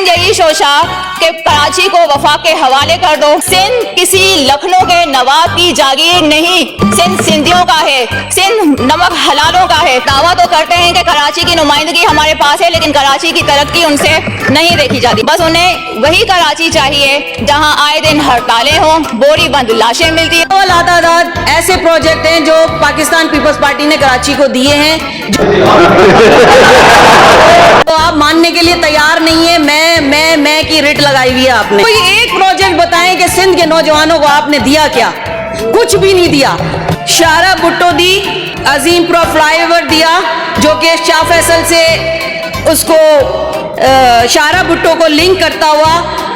यही सोचा कि कराची को वफाक के हवाले कर दो। सिंध किसी लखनऊ के नवाब की जागीर नहीं, सिंध सिंधियों का है, सिंध नमक हलालों का है। दावा तो करते हैं कि कराची की नुमाइंदगी हमारे पास है, लेकिन कराची की तरक्की उनसे नहीं देखी जाती। बस उन्हें वही कराची चाहिए जहां आए दिन हड़तालें हों, बोरी बंद लाशें मिलती हैं। लातादाद ऐसे प्रोजेक्ट हैं जो पाकिस्तान पीपल्स पार्टी ने कराची को दिए हैं, तो आप मानने के लिए तैयार नहीं है। मैं की रिट लगाई हुई है आपने। कोई एक प्रोजेक्ट बताएं कि सिंध के नौजवानों को आपने दिया क्या? कुछ भी नहीं दिया। शाहरा भुट्टो दी, अजीम प्रो फ्लाईओवर दिया जो कि शाह फैसल से उसको शाहरा भुट्टो को लिंक करता हुआ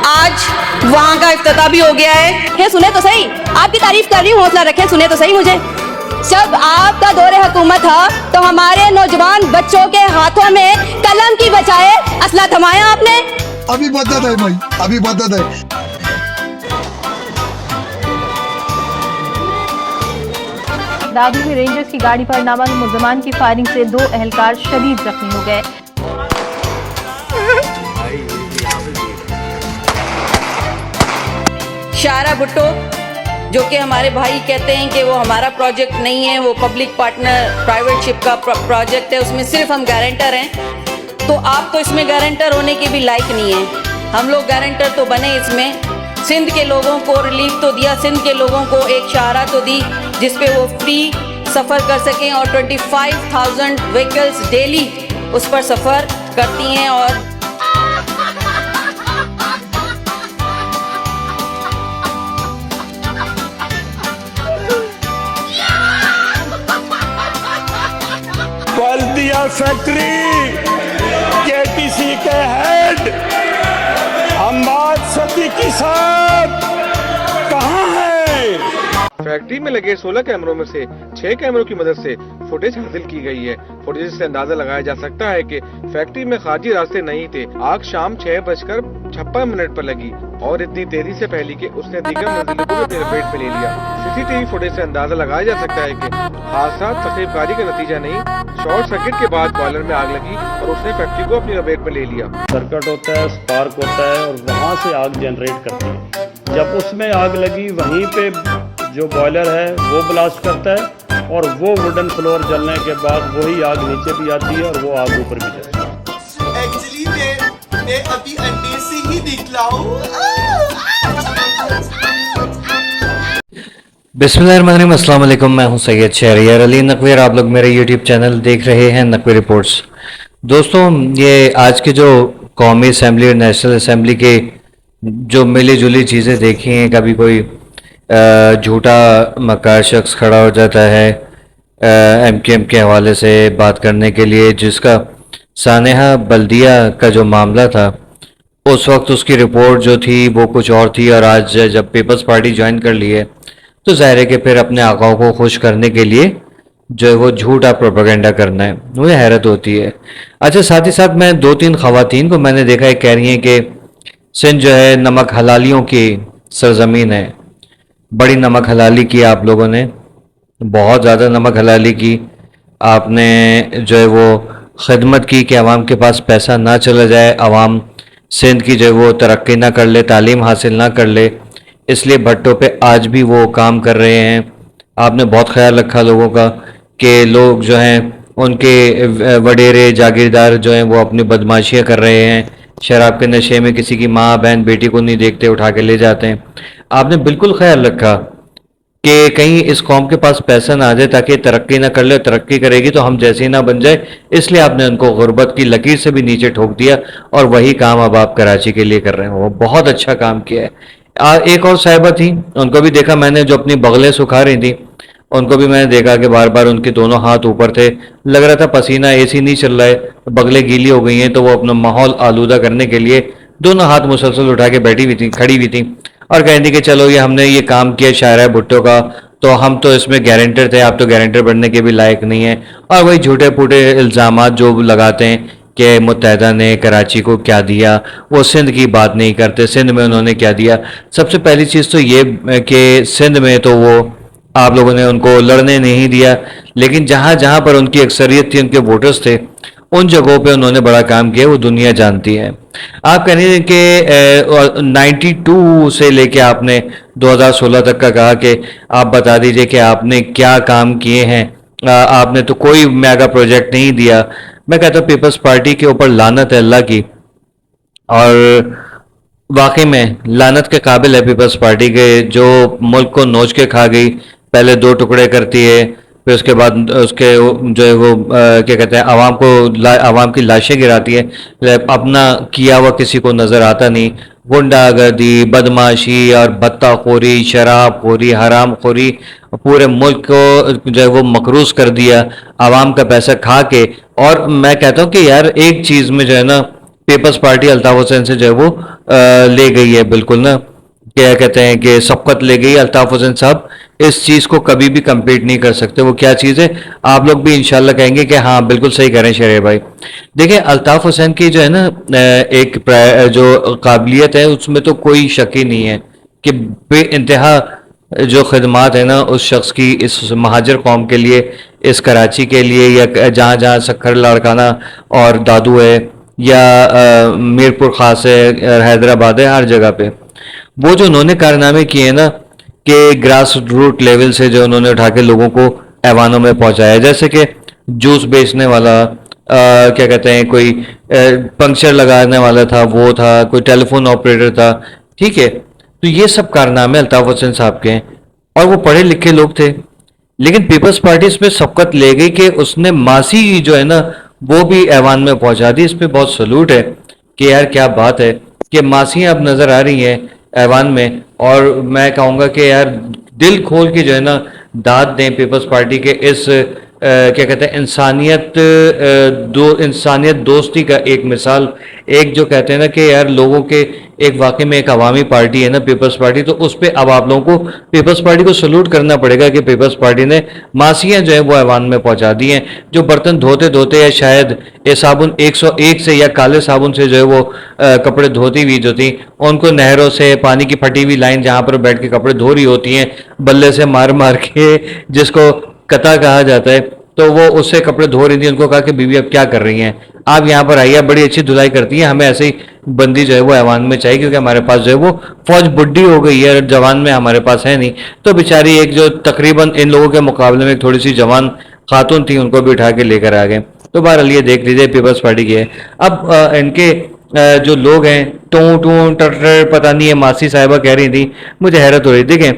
आज वहां का इफ्तिताह भी हो गया है। सुने तो सही, आपकी तारीफ कर रही हूँ, हौसला रखें, सुने तो सही मुझे। जब आपका दौरे हुकूमत था तो हमारे नौजवान बच्चों के हाथों में कलम की बजाय असला थमाया आपने। अभी मदद है भाई, अभी मदद है। दादू में रेंजर्स की गाड़ी पर नामालूम मुल्ज़िमान की फायरिंग से 2 एहलकार शदीद जख्मी हो गए। शाहरा भुट्टो जो कि हमारे भाई कहते हैं कि वो हमारा प्रोजेक्ट नहीं है, वो पब्लिक पार्टनर प्राइवेटशिप का प्रोजेक्ट है, उसमें सिर्फ हम गारंटर हैं। तो आप तो इसमें गारंटर होने के भी लायक नहीं है। हम लोग गारंटर तो बने इसमें। सिंध के लोगों को रिलीफ तो दिया, सिंध के लोगों को एक शाहरा तो दी जिस पे वो फ्री सफ़र कर सकें, और 25,000 व्हीकल्स डेली उस पर सफ़र करती हैं। और बल्दिया फैक्ट्री केटीसी के हेड अम्बाद सदीकी साहब कहाँ है? फैक्ट्री में लगे 16 कैमरों में से 6 कैमरों की मदद से फुटेज हासिल की गई है। फुटेज से अंदाजा लगाया जा सकता है कि फैक्ट्री में खारजी रास्ते नहीं थे। आग शाम 6:56 पर लगी और इतनी तेजी से फैली कि उसने दीगर मंजिलों को भी अपनी लपेट में ले लिया। सीसीटीवी फुटेज से अंदाजा लगाया जा सकता है कि हादसा तकलीफकारी का नतीजा नहीं, शॉर्ट सर्किट के बाद बॉयलर में आग लगी और उसने फैक्ट्री को अपनी लपेट में ले लिया। सर्किट होता है, स्पार्क होता है और वहाँ से आग जनरेट करती है। जब उसमें आग लगी वहीं पे जो बॉयलर है वो ब्लास्ट करता है और वो वुडन फ्लोर जलने के बाद वही आग नीचे भी आती है और वो आग ऊपर भी जाती है। एक्चुअली मैं अभी अंडे से ही निकला हूँ। बिस्मिल्लाहिर्रहमानिर्रहीम, अस्सलाम वालेकुम। मैं हूं सैयद शहरियार अली नकवी, आप लोग मेरे यूट्यूब चैनल देख रहे हैं नकवी रिपोर्ट्स। दोस्तों, ये आज के जो कौमी असम्बली और नेशनल असम्बली के जो मिली जुली चीज़ें देखी हैं, कभी कोई झूठा मक्कार शख्स खड़ा हो जाता है एमकेएम के हवाले से बात करने के लिए, जिसका सानेहा बल्दिया का जो मामला था उस वक्त उसकी रिपोर्ट जो थी वो कुछ और थी, और आज जब पीपल्स पार्टी ज्वाइन कर ली है तो ज़ाहिर है कि फिर अपने आकाओं को खुश करने के लिए जो है वो झूठा प्रोपेगेंडा करना है। मुझे हैरत होती है। अच्छा, साथ ही साथ मैं 2-3 ख़वातीन को मैंने देखा है कह रही हैं कि सिंध जो है नमक हलालियों की सरजमीन है। बड़ी नमक हलाली की आप लोगों ने, बहुत ज़्यादा नमक हलाली की आपने, जो है वो खिदमत की कि आवाम के पास पैसा ना चला जाए, आवाम सिंध की जो है वो तरक्की ना कर ले, तालीम हासिल ना कर ले, इसलिए भट्टो पे आज भी वो काम कर रहे हैं। आपने बहुत ख्याल रखा लोगों का कि लोग जो हैं उनके वडेरे जागीरदार जो हैं वो अपनी बदमाशियाँ कर रहे हैं, शराब के नशे में किसी की माँ बहन बेटी को नहीं देखते, उठा के ले जाते हैं। आपने बिल्कुल ख्याल रखा कि कहीं इस कौम के पास पैसा ना आ जाए ताकि तरक्की ना कर ले, तरक्की करेगी तो हम जैसे ही ना बन जाए, इसलिए आपने उनको गुर्बत की लकीर से भी नीचे ठोक दिया और वही काम अब आप कराची के लिए कर रहे हैं। वो बहुत अच्छा काम किया है। एक और साहिबा थी, उनको भी देखा मैंने, जो अपनी बगलें सुखा रही थी, उनको भी मैंने देखा कि बार बार उनके दोनों हाथ ऊपर थे, लग रहा था पसीना, एसी नहीं चल रहा है, बगलें गीली हो गई हैं, तो वो अपना माहौल आलूदा करने के लिए दोनों हाथ मुसलसल उठा के बैठी हुई थी, खड़ी हुई थी और कह रही थी कि चलो ये हमने ये काम किया शाहरा भुट्टो का, तो हम तो इसमें गारंटर थे, आप तो गारंटर बनने के भी लायक नहीं है। और वही झूठे फूटे इल्ज़ामात जो लगाते हैं कि मुत्तहिदा ने कराची को क्या दिया, वो सिंध की बात नहीं करते, सिंध में उन्होंने क्या दिया। सबसे पहली चीज़ तो ये कि सिंध में तो वो आप लोगों ने उनको लड़ने नहीं दिया, लेकिन जहाँ जहाँ पर उनकी अक्सरियत थी, उनके वोटर्स थे, उन जगहों पे उन्होंने बड़ा काम किया, वो दुनिया जानती है। آپ کہہ رہے ہیں کہ 92 سے لے کے آپ نے 2016 تک کا کہا کہ آپ بتا دیجئے کہ آپ نے کیا کام کیے ہیں. آپ نے تو کوئی میگا پروجیکٹ نہیں دیا. میں کہتا ہوں پیپلز پارٹی کے اوپر لعنت ہے اللہ کی, اور واقعی میں لعنت کے قابل ہے پیپلز پارٹی کے, جو ملک کو نوچ کے کھا گئی. پہلے 2 ٹکڑے کرتی ہے, پھر اس کے بعد اس کے جو ہے وہ کیا کہتے ہیں عوام کی لاشیں گراتی ہے, اپنا کیا ہوا کسی کو نظر آتا نہیں. غنڈہ گردی, بدماشی اور بتہ خوری, شراب خوری, حرام خوری, پورے ملک کو جو ہے وہ مقروض کر دیا عوام کا پیسہ کھا کے. اور میں کہتا ہوں کہ یار ایک چیز میں جو ہے نا پیپلز پارٹی الطاف حسین سے جو ہے وہ لے گئی ہے بالکل نا, کیا کہتے ہیں کہ سبقت لے گئی. الطاف حسین صاحب اس چیز کو کبھی بھی کمپلیٹ نہیں کر سکتے. وہ کیا چیز ہے آپ لوگ بھی انشاءاللہ کہیں گے کہ ہاں بالکل صحیح کہہ رہے ہیں شریع بھائی. دیکھیں الطاف حسین کی جو ہے نا ایک جو قابلیت ہے اس میں تو کوئی شک ہی نہیں ہے کہ بے انتہا جو خدمات ہیں نا اس شخص کی اس مہاجر قوم کے لیے, اس کراچی کے لیے, یا جہاں جہاں سکھر لاڑکانہ اور دادو ہے, یا میرپور خاص ہے, حیدرآباد ہے, ہر جگہ پہ وہ جو انہوں نے کارنامے کیے ہیں نا کہ گراس روٹ لیول سے جو انہوں نے اٹھا کے لوگوں کو ایوانوں میں پہنچایا. جیسے کہ جوس بیچنے والا, کیا کہتے ہیں کوئی پنکچر لگانے والا تھا, وہ تھا, کوئی ٹیلی فون آپریٹر تھا, ٹھیک ہے. تو یہ سب کارنامے الطاف حسین صاحب کے ہیں, اور وہ پڑھے لکھے لوگ تھے. لیکن پیپلز پارٹی اس میں سبقت لے گئی کہ اس نے ماسی جو ہے نا وہ بھی ایوان میں پہنچا دی. اس پہ بہت سلوٹ ہے کہ یار کیا بات ہے کہ ماسیاں اب نظر آ رہی ہیں ایوان میں. اور میں کہوں گا کہ یار دل کھول کے جو ہے نا داد دیں پیپلز پارٹی کے اس کیا کہتے ہیں انسانیت دوستی کا ایک مثال. ایک جو کہتے ہیں نا کہ یار لوگوں کے ایک واقعی میں ایک عوامی پارٹی ہے نا پیپلز پارٹی, تو اس پہ اب آپ لوگوں کو پیپلز پارٹی کو سلوٹ کرنا پڑے گا کہ پیپلز پارٹی نے ماسیاں جو ہے وہ ایوان میں پہنچا دی ہیں. جو برتن دھوتے دھوتے یا شاید یہ صابن 101 سے یا کالے صابن سے جو ہے وہ کپڑے دھوتی ہوئی جو تھیں, ان کو نہروں سے پانی کی پھٹی ہوئی لائن جہاں پر بیٹھ کے کپڑے دھو رہی ہوتی ہیں بلے سے مار مار کے, جس کو قطع کہا جاتا ہے, تو وہ اس سے کپڑے دھو رہی تھی. ان کو کہا کہ بیوی اب کیا کر رہی ہیں, آپ یہاں پر آئیے, بڑی اچھی دھلائی کرتی ہیں, ہمیں ایسے ہی بندی جو ہے وہ ایوان میں چاہیے, کیونکہ ہمارے پاس جو ہے وہ فوج بڈھی ہو گئی ہے, جوان میں ہمارے پاس ہے نہیں. تو بیچاری ایک جو تقریباً ان لوگوں کے مقابلے میں تھوڑی سی جوان خاتون تھی, ان کو بھی اٹھا کے لے کر آ گئے. تو بہرحال یہ دیکھ لیجیے پیپلز پارٹی کی ہے. اب ان کے جو لوگ ہیں ٹوں ٹوں ٹر پتہ نہیں ہے, ماسی صاحبہ کہہ رہی تھی, مجھے حیرت ہو رہی. دیکھیں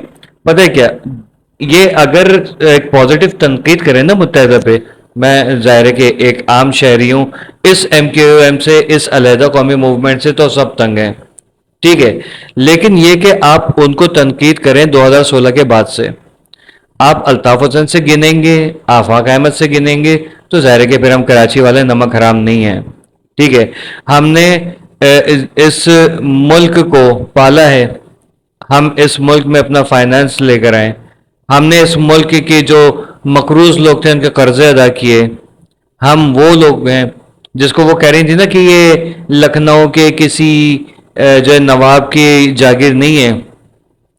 پتہ ہے کیا, یہ اگر ایک پازیٹیو تنقید کریں نا متحدہ پہ, میں ظاہر ہے کہ ایک عام شہری ہوں, اس ایم کیو ایم سے, اس علیحدہ قومی موومنٹ سے تو سب تنگ ہیں, ٹھیک ہے. لیکن یہ کہ آپ ان کو تنقید کریں 2016 کے بعد سے, آپ الطاف حسین سے گنیں گے, آفاق احمد سے گنیں گے, تو ظاہر ہے کہ پھر ہم کراچی والے نمک حرام نہیں ہیں, ٹھیک ہے. ہم نے اس ملک کو پالا ہے, ہم اس ملک میں اپنا فائنانس لے کر آئے, ہم نے اس ملک کے جو مقروض لوگ تھے ان کے قرضے ادا کیے. ہم وہ لوگ ہیں جس کو وہ کہہ رہی تھی نا کہ یہ لکھنؤ کے کسی جو نواب کی جاگیر نہیں ہے,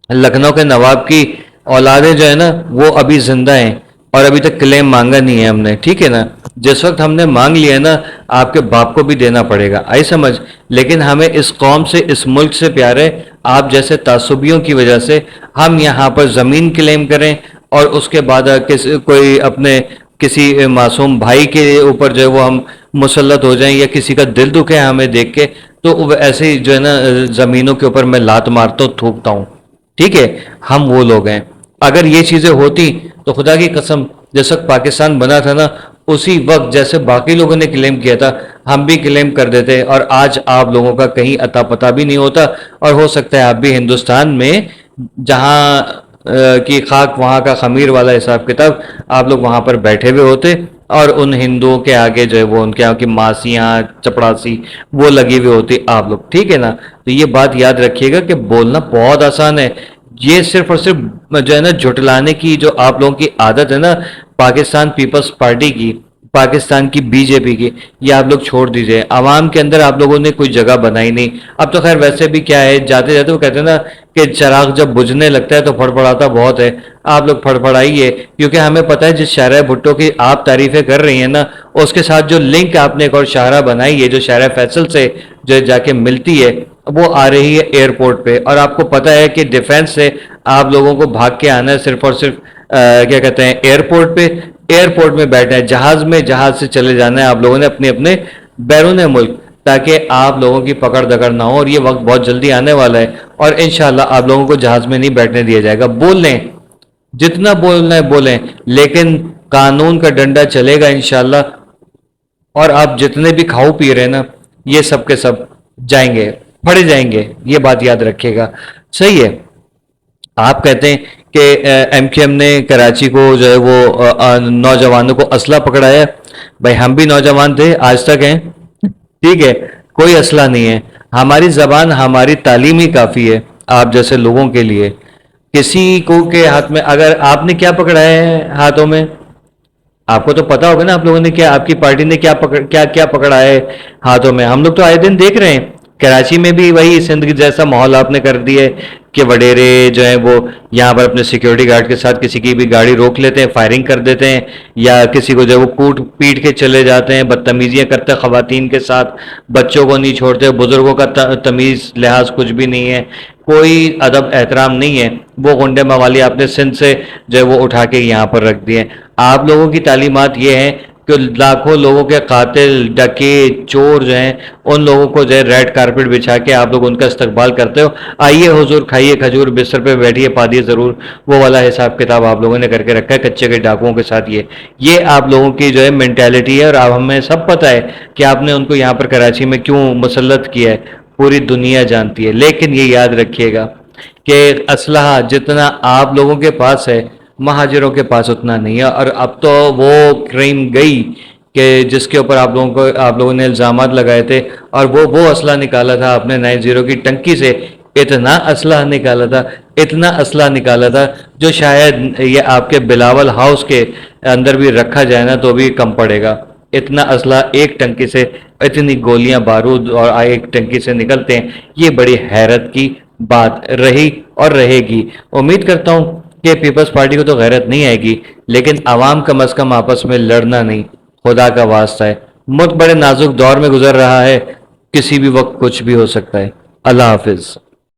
لکھنؤ کے نواب کی اولادیں جو ہے نا وہ ابھی زندہ ہیں, اور ابھی تک کلیم مانگا نہیں ہے ہم نے, ٹھیک ہے نا. جس وقت ہم نے مانگ لیا نا آپ کے باپ کو بھی دینا پڑے گا, آئی سمجھ. لیکن ہمیں اس قوم سے, اس ملک سے پیار ہے. آپ جیسے تعصبیوں کی وجہ سے ہم یہاں پر زمین کلیم کریں, اور اس کے بعد کوئی اپنے کسی معصوم بھائی کے اوپر جو ہے وہ ہم مسلط ہو جائیں, یا کسی کا دل دکھے ہمیں دیکھ کے, تو ایسے ہی جو ہے نا زمینوں کے اوپر میں لات مارتا ہوں, تھوکتا ہوں, ٹھیک ہے. ہم وہ لوگ ہیں. اگر یہ چیزیں ہوتی تو خدا کی قسم جس وقت پاکستان بنا تھا نا اسی وقت جیسے باقی لوگوں نے کلیم کیا تھا ہم بھی کلیم کر دیتے, اور آج آپ لوگوں کا کہیں اتا پتہ بھی نہیں ہوتا, اور ہو سکتا ہے آپ بھی ہندوستان میں جہاں کی خاک وہاں کا خمیر والا حساب کتاب, آپ لوگ وہاں پر بیٹھے ہوئے ہوتے, اور ان ہندوؤں کے آگے جو ہے وہ ان کے یہاں کی ماسیاں چپڑاسی وہ لگی ہوئی ہوتی آپ لوگ, ٹھیک ہے نا. تو یہ بات یاد رکھیے گا کہ بولنا بہت آسان ہے, یہ صرف اور صرف جو ہے نا جھٹلانے کی جو آپ لوگوں کی عادت ہے نا پاکستان پیپلز پارٹی کی, पाकिस्तान की बीजेपी की, ये आप लोग छोड़ दीजिए। आवाम के अंदर आप लोगों ने कोई जगह बनाई नहीं। अब तो खैर वैसे भी क्या है, जाते जाते वो कहते हैं ना कि चिराग जब बुझने लगता है तो फड़फड़ाता बहुत है। आप लोग फड़फड़ाइए, क्योंकि हमें पता है जिस शाहरा भुट्टो की आप तारीफें कर रही हैं ना, उसके साथ जो लिंक आपने एक और शाहरा बनाई है जो शाहरा फैसल से जो जाके मिलती है, वो आ रही है एयरपोर्ट पे। और आपको पता है कि डिफेंस से आप लोगों को भाग के आना है सिर्फ और सिर्फ क्या कहते हैं एयरपोर्ट पे, एयरपोर्ट में बैठना है, जहाज से चले जाना है आप लोगों ने अपने अपने बैरून मुल्क, ताकि आप लोगों की पकड़ दकड़ ना हो। और ये वक्त बहुत जल्दी आने वाला है और इंशाल्लाह आप लोगों को जहाज में नहीं बैठने दिया जाएगा। बोल लें जितना बोलना है बोलें, लेकिन कानून का डंडा चलेगा इंशाल्लाह। और आप जितने भी खाओ पी रहे हैं ना, ये सब के सब जाएंगे, फड़े जाएंगे, ये बात याद रखिएगा। सही है, आप कहते हैं कि एमक्यूएम ने कराची को जो है वो नौजवानों को असला पकड़ाया। भाई हम भी नौजवान थे, आज तक हैं, ठीक है, कोई असला नहीं है। हमारी जबान हमारी तालीम ही काफ़ी है आप जैसे लोगों के लिए। किसी को के हाथ में अगर आपने क्या पकड़ाया है हाथों में, आपको तो पता होगा ना आप लोगों ने क्या, आपकी पार्टी ने क्या पकड़ाया है हाथों में। हम लोग तो आए दिन देख रहे हैं, कराची में भी वही सिंध जैसा माहौल आपने कर दिया है कि वडेरे जो है वो यहाँ पर अपने सिक्योरिटी गार्ड के साथ किसी की भी गाड़ी रोक लेते हैं, फायरिंग कर देते हैं, या किसी को जो है वो कूट पीट के चले जाते हैं, बदतमीजियाँ करते हैं खवातीन के साथ, बच्चों को नहीं छोड़ते, बुजुर्गों का तमीज़ लिहाज कुछ भी नहीं है, कोई अदब एहतराम नहीं है। वो गुंडे मवाली आपने सिंध से जो है वो उठा के यहाँ पर रख दिए। आप लोगों की तालीमात ये है कि लाखों लोगों के कातिल, डकैत, चोर जो हैं, उन लोगों को जो है रेड कारपेट बिछा के आप लोग उनका इस्तकबाल करते हो। आइए हुजूर, खाइए खजूर, बिस्तर पे बैठिए, पा दिए ज़रूर, वो वाला हिसाब किताब आप लोगों ने करके रखा है कच्चे के डाकुओं के साथ। ये आप लोगों की जो है मेंटालिटी है। और अब हमें सब पता है कि आपने उनको यहाँ पर कराची में क्यों मुसल्लत किया है, पूरी दुनिया जानती है। लेकिन ये याद रखिएगा कि असलहा जितना आप लोगों के पास है, महाजिरों के पास उतना नहीं है। और अब तो वो क्राइम गई कि जिसके ऊपर आप लोगों ने इल्ज़ामात लगाए थे, और वो असला निकाला था अपने 90 की टंकी से। इतना असला निकाला था, इतना असला निकाला था जो शायद ये आपके बिलावल हाउस के अंदर भी रखा जाए ना तो भी कम पड़ेगा। इतना असला एक टंकी से, इतनी गोलियां बारूद और एक टंकी से निकलते हैं, ये बड़ी हैरत की बात रही और रहेगी। उम्मीद करता हूँ कि पीपल्स पार्टी को तो गैरत नहीं आएगी, लेकिन आवाम कम अज़ कम आपस में लड़ना नहीं, खुदा का वास्ता है। मुल्क बड़े नाजुक दौर में गुजर रहा है, किसी भी वक्त कुछ भी हो सकता है। अल्लाह हाफिज़।